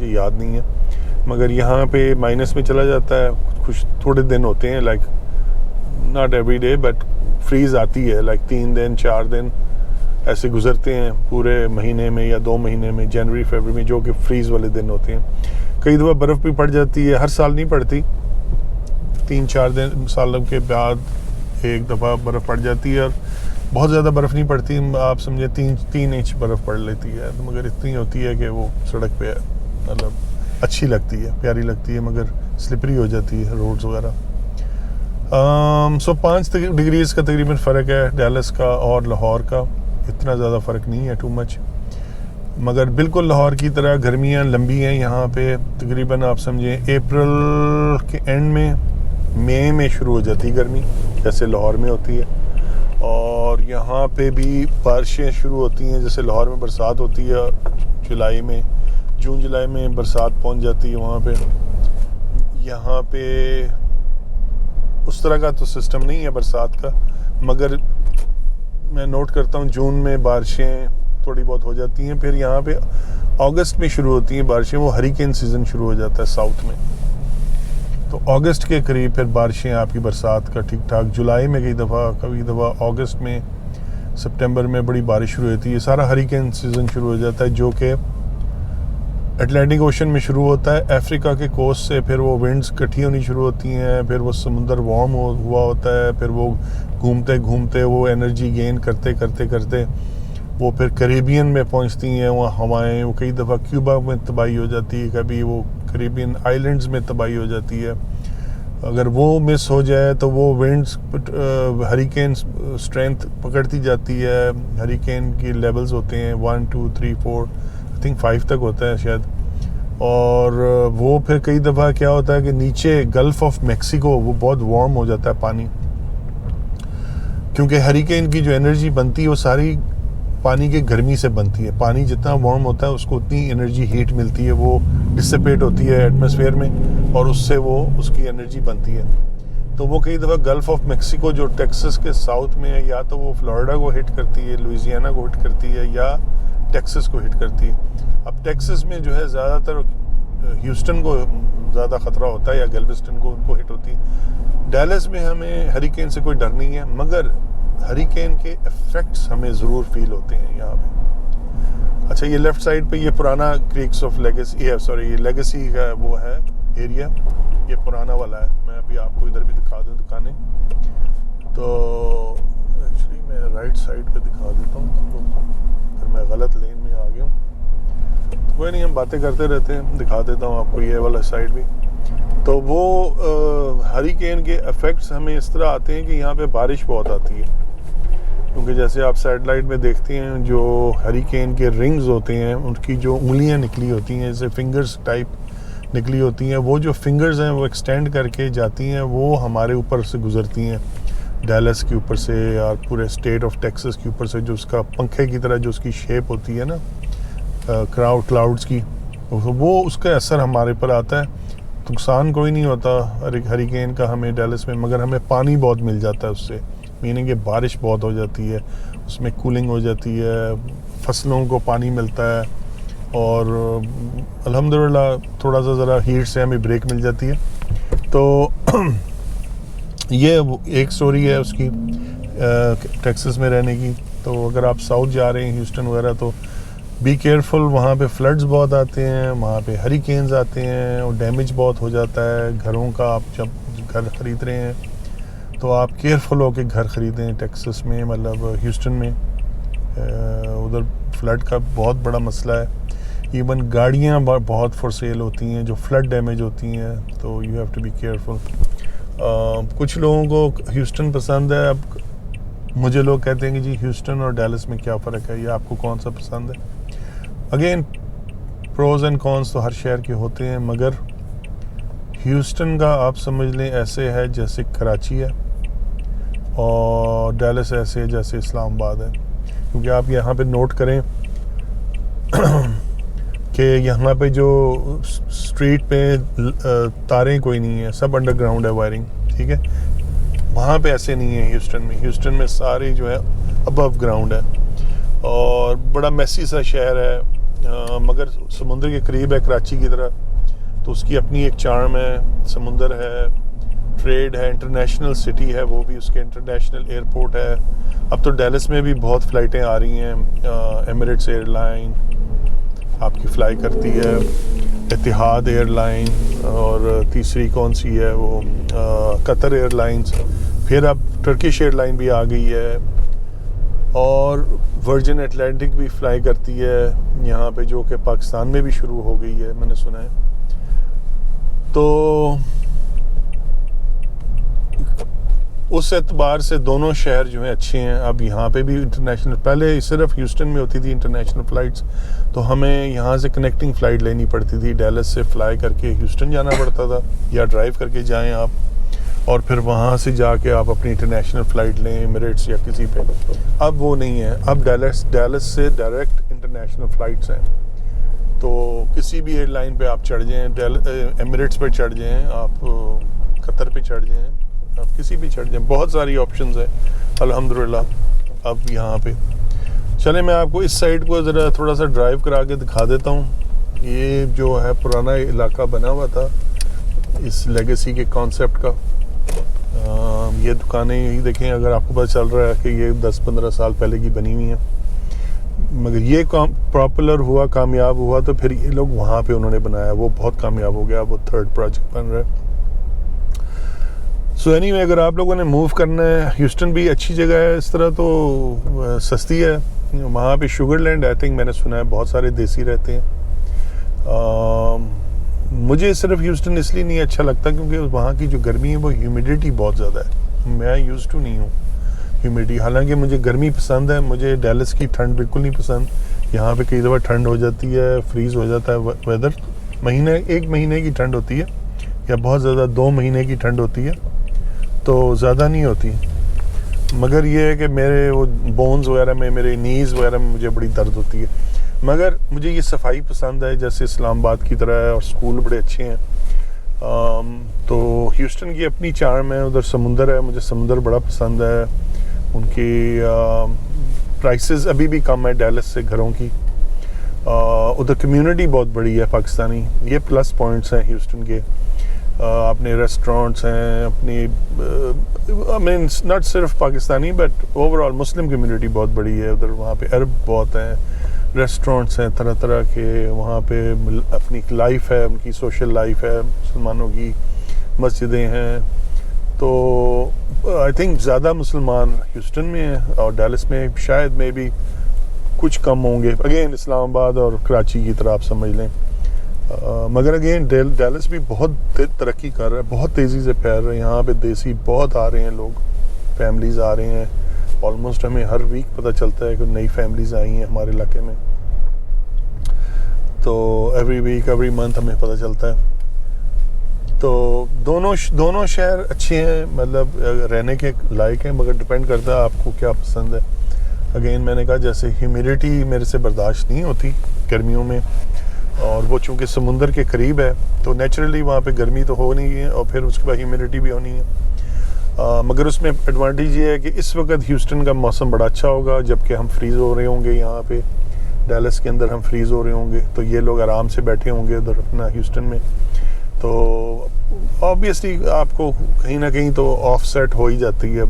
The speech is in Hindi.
मुझे याद नहीं है, मगर यहाँ पे माइनस में चला जाता है। कुछ थोड़े दिन होते हैं, like not every day but freeze आती है, लाइक 3 दिन 4 दिन ऐसे गुजरते हैं पूरे महीने में या 2 महीने में, जनवरी फरवरी में, जो कि फ्रीज़ वाले दिन होते हैं। कई दफ़ा बर्फ़ भी पड़ जाती है, हर साल नहीं पड़ती, 3-4 दिन सालों के बाद एक दफ़ा बर्फ़ पड़ जाती है, और बहुत ज़्यादा बर्फ़ नहीं पड़ती, आप समझे 3 इंच बर्फ़ पड़ लेती है, तो मगर इतनी होती है कि वो सड़क पे मतलब अच्छी लगती है, प्यारी लगती है, मगर स्लिपरी हो जाती है रोड्स वगैरह। सो 5 डिग्रीज़ का तकरीबन फ़र्क है डैलस का और लाहौर का, इतना ज़्यादा फ़र्क नहीं है, टू मच। मगर बिल्कुल लाहौर की तरह गर्मियाँ लंबी हैं यहाँ पे, तकरीबन आप समझें अप्रैल के एंड में, मई में शुरू हो जाती है गर्मी, जैसे लाहौर में होती है। और यहाँ पे भी बारिशें शुरू होती हैं, जैसे लाहौर में बरसात होती है जुलाई में, जून जुलाई में बरसात पहुँच जाती है वहाँ पे। यहाँ पे उस तरह का तो सिस्टम नहीं है बरसात का, मगर मैं नोट करता हूँ जून में बारिशें थोड़ी बहुत हो जाती हैं। फिर यहाँ पे अगस्त में शुरू होती हैं बारिशें, वो हरिकेन सीज़न शुरू हो जाता है साउथ में, तो अगस्त के करीब फिर बारिशें आपकी बरसात का ठीक ठाक। जुलाई में कभी दफ़ा अगस्त में, सितंबर में बड़ी बारिश शुरू होती है। सारा हरिकेन सीज़न शुरू हो जाता है, जो कि अटलांटिक ओशन में शुरू होता है, अफ्रीका के कोस्ट से। फिर वो विंड्स इकट्ठी होनी शुरू होती हैं, फिर वो समुंदर वार्म हुआ होता है, फिर वो घूमते घूमते वो एनर्जी गेन करते करते करते वो फिर कैरेबियन में पहुंचती हैं वहाँ हवाएं। वो कई दफ़ा क्यूबा में तबाही हो जाती है, कभी वो कैरेबियन आइलैंड्स में तबाही हो जाती है। अगर वो मिस हो जाए तो वो विंड्स हरिकेन स्ट्रेंथ पकड़ती जाती है। हरिकेन की लेवल्स होते हैं 1 2 3 4 आई थिंक 5 तक होता है शायद। और वो फिर कई दफ़ा क्या होता है कि नीचे गल्फ ऑफ मैक्सिको वो बहुत वार्म हो जाता है पानी, क्योंकि हरिकेन की जो एनर्जी बनती है वो सारी पानी के गर्मी से बनती है। पानी जितना वार्म होता है उसको उतनी एनर्जी हीट मिलती है, वो डिसिपेट होती है एटमॉस्फेयर में, और उससे वो उसकी एनर्जी बनती है। तो वो कई दफ़ा गल्फ ऑफ मैक्सिको जो टेक्सास के साउथ में है, या तो वो फ्लोरिडा को हिट करती है, लुइसियाना को हिट करती है, या टेक्सास को हिट करती है। अब टेक्सास में जो है ज़्यादातर ह्यूस्टन को ज़्यादा ख़तरा होता है, या गैल्वेस्टन को उनको हिट होती है। डैलस में हमें हरिकेन से कोई डर नहीं है, मगर हरिकेन के इफेक्ट्स हमें ज़रूर फील होते हैं यहाँ पे। अच्छा, ये लेफ़्ट साइड पे ये पुराना क्रीक्स ऑफ लेगेसी है, सॉरी ये लेगेसी का वो है एरिया, ये पुराना वाला है। मैं अभी आपको इधर भी दिखा दूँ दुकानें, तो एक्चुअली मैं राइट साइड पे दिखा देता हूँ, तो फिर मैं गलत लेन में आ गया हूँ। तो कोई नहीं, हम बातें करते रहते हैं, दिखा देता हूँ आपको ये वाला साइड भी। तो वो हरिकेन के इफ़ेक्ट्स हमें इस तरह आते हैं कि यहाँ पे बारिश बहुत आती है, क्योंकि जैसे आप सैटेलाइट में देखते हैं जो हरिकेन के रिंग्स होते हैं, उनकी जो उंगलियाँ निकली होती हैं, जैसे फिंगर्स टाइप निकली होती हैं, वो जो फिंगर्स हैं वो एक्सटेंड करके जाती हैं, वो हमारे ऊपर से गुजरती हैं, डैलस के ऊपर से और पूरे स्टेट ऑफ टेक्सास के ऊपर से, जो उसका पंखे की तरह जो उसकी शेप होती है ना क्लाउड्स की, वो उसका असर हमारे पर आता है। नुकसान कोई नहीं होता हरिकेन का हमें डैलस में, मगर हमें पानी बहुत मिल जाता है उससे, मीनिंग कि बारिश बहुत हो जाती है, उसमें कूलिंग हो जाती है, फसलों को पानी मिलता है, और अल्हम्दुलिल्लाह थोड़ा सा ज़रा हीट से हमें ब्रेक मिल जाती है। तो ये एक स्टोरी है उसकी टेक्सास में रहने की। तो अगर आप साउथ जा रहे हैं ह्यूस्टन वगैरह, तो बी केयरफुल, वहाँ पे फ्लड्स बहुत आते हैं, वहाँ पे हरिकेन्स आते हैं और डैमेज बहुत हो जाता है घरों का। आप जब घर ख़रीद रहे हैं तो आप केयरफुल होकर घर ख़रीदें टेक्सास में, मतलब ह्यूस्टन में। उधर फ्लड का बहुत बड़ा मसला है, इवन गाड़ियाँ बहुत फॉर सेल होती हैं जो फ्लड डैमेज होती हैं, तो you have to be careful. कुछ लोगों को ह्यूस्टन पसंद है। अब मुझे लोग कहते हैं कि जी ह्यूस्टन और डैलस में क्या फ़र्क है, या आपको कौन सा पसंद है। अगेन प्रोज एंड कॉन्स तो हर शहर के होते हैं, मगर ह्यूस्टन का आप समझ लें ऐसे है जैसे कराची है, और डैलस ऐसे है जैसे इस्लामाबाद है। क्योंकि आप यहाँ पे नोट करें कि यहाँ पे जो स्ट्रीट पे तारें कोई नहीं है, सब अंडरग्राउंड है वायरिंग, ठीक है। वहाँ पे ऐसे नहीं है ह्यूस्टन में। ह्यूस्टन में सारी जो है अबव ग्राउंड है, और बड़ा मैसी सा शहर है। मगर समुंदर के करीब है कराची की तरह, तो उसकी अपनी एक चार्म है। समुंदर है, ट्रेड है, इंटरनेशनल सिटी है, वो भी उसके इंटरनेशनल एयरपोर्ट है। अब तो डैलस में भी बहुत फ़्लाइटें आ रही हैं। एमिरेट्स एयरलाइन आपकी फ़्लाई करती है, इतिहाद एयरलाइन, और तीसरी कौन सी है वो कतर एयरलाइंस। फिर अब टर्किश एयरलाइन भी आ गई है, और वर्जिन एटलांटिक भी फ़्लाई करती है यहाँ पे, जो कि पाकिस्तान में भी शुरू हो गई है, मैंने सुना है। तो उस एतबार से दोनों शहर जो हैं अच्छे हैं। अब यहाँ पे भी इंटरनेशनल, पहले सिर्फ ह्यूस्टन में होती थी इंटरनेशनल फ़्लाइट्स, तो हमें यहाँ से कनेक्टिंग फ़्लाइट लेनी पड़ती थी, डैलस से फ़्लाई करके ह्यूस्टन जाना पड़ता था, या ड्राइव करके जाएं आप, और फिर वहाँ से जाके आप अपनी इंटरनेशनल फ़्लाइट लें एमिरेट्स या किसी पे। अब वो नहीं है, अब डैलस से डायरेक्ट इंटरनेशनल फ़्लाइट्स हैं। तो किसी भी एयरलाइन पे आप चढ़ जाएँ, एमिरेट्स पे चढ़ जाएँ, आप कतर पे चढ़ जाएँ, आप किसी भी चढ़ जाएँ, बहुत सारी ऑप्शंस हैं अल्हम्दुलिल्लाह अब यहाँ पे। चले मैं आपको इस साइड को ज़रा थोड़ा सा ड्राइव करा के दिखा देता हूँ। ये जो है पुराना इलाका बना हुआ था इस लेगेसी के कॉन्सेप्ट का। ये दुकानें यही देखें, अगर आपको पता चल रहा है कि ये 10-15 साल पहले की बनी हुई हैं, मगर ये पॉपुलर हुआ, कामयाब हुआ, तो फिर ये लोग वहाँ पे उन्होंने बनाया, वो बहुत कामयाब हो गया, वो थर्ड प्रोजेक्ट बन रहा है। सो एनीवे, अगर आप लोगों ने मूव करना है, ह्यूस्टन भी अच्छी जगह है इस तरह, तो सस्ती है। वहाँ पे शुगरलैंड आई थिंक मैंने सुना है बहुत सारे देसी रहते हैं। मुझे सिर्फ ह्यूस्टन इसलिए नहीं अच्छा लगता क्योंकि वहाँ की जो गर्मी है वो ह्यूमिडिटी बहुत ज़्यादा है। मैं यूज्ड टू नहीं हूँ ह्यूमिडिटी, हालांकि मुझे गर्मी पसंद है, मुझे डैलस की ठंड बिल्कुल नहीं पसंद। यहाँ पे कई दफ़ा ठंड हो जाती है, फ्रीज़ हो जाता है वेदर। एक महीने की ठंड होती है, या बहुत ज़्यादा 2 महीने की ठंड होती है, तो ज़्यादा नहीं होती। मगर ये है कि मेरे वो बोन्स वगैरह में, मेरे नीज़ वगैरह में मुझे बड़ी दर्द होती है। मगर मुझे ये सफाई पसंद है, जैसे इस्लामाबाद की तरह है, और स्कूल बड़े अच्छे हैं। तो ह्यूस्टन की अपनी चार्म है, उधर समुंदर है, मुझे समुंदर बड़ा पसंद है। उनकी प्राइसेस अभी भी कम है डैलस से घरों की। उधर कम्युनिटी बहुत बड़ी है पाकिस्तानी, ये प्लस पॉइंट्स हैं ह्यूस्टन के। अपने रेस्टोरेंट्स हैं, अपनी आई मीन नॉट सिर्फ Pakistani but overall Muslim community बहुत बड़ी है उधर। वहाँ पे अरब बहुत हैं, रेस्टोरेंट्स हैं तरह तरह के, वहाँ पे अपनी लाइफ है, उनकी सोशल लाइफ है, मुसलमानों की मस्जिदें हैं। तो आई थिंक ज़्यादा मुसलमान ह्यूस्टन में हैं, और डैलस में शायद में भी कुछ कम होंगे, अगेन इस्लामाबाद और कराची की तरह आप समझ लें। मगर अगेन डैलस भी बहुत तरक्की कर रहा है, बहुत तेज़ी से फैल रहा है। यहाँ पे देसी बहुत आ रहे हैं लोग, फैमिलीज़ आ रहे हैं। ऑलमोस्ट हमें हर वीक पता चलता है कि नई फैमिलीज़ आई हैं हमारे इलाके में, तो एवरी वीक एवरी मंथ हमें पता चलता है। तो दोनों शहर अच्छे हैं, मतलब रहने के लायक हैं, मगर डिपेंड करता है आपको क्या पसंद है। अगेन मैंने कहा, जैसे ह्यूमिडिटी मेरे से बर्दाश्त नहीं होती गर्मियों में, और वो चूँकि समुंदर के करीब है तो नेचुरली वहाँ पे गर्मी तो हो नहीं है, और फिर उसके बाद ह्यूमिडिटी भी होनी है। मगर उसमें एडवांटेज ये है कि इस वक्त ह्यूस्टन का मौसम बड़ा अच्छा होगा, जबकि हम फ्रीज़ हो रहे होंगे यहाँ पे डैलस के अंदर, हम फ्रीज़ हो रहे होंगे, तो ये लोग आराम से बैठे होंगे उधर अपना ह्यूस्टन में। तो ऑब्वियसली आपको कहीं ना कहीं तो ऑफ सेट हो ही जाती है।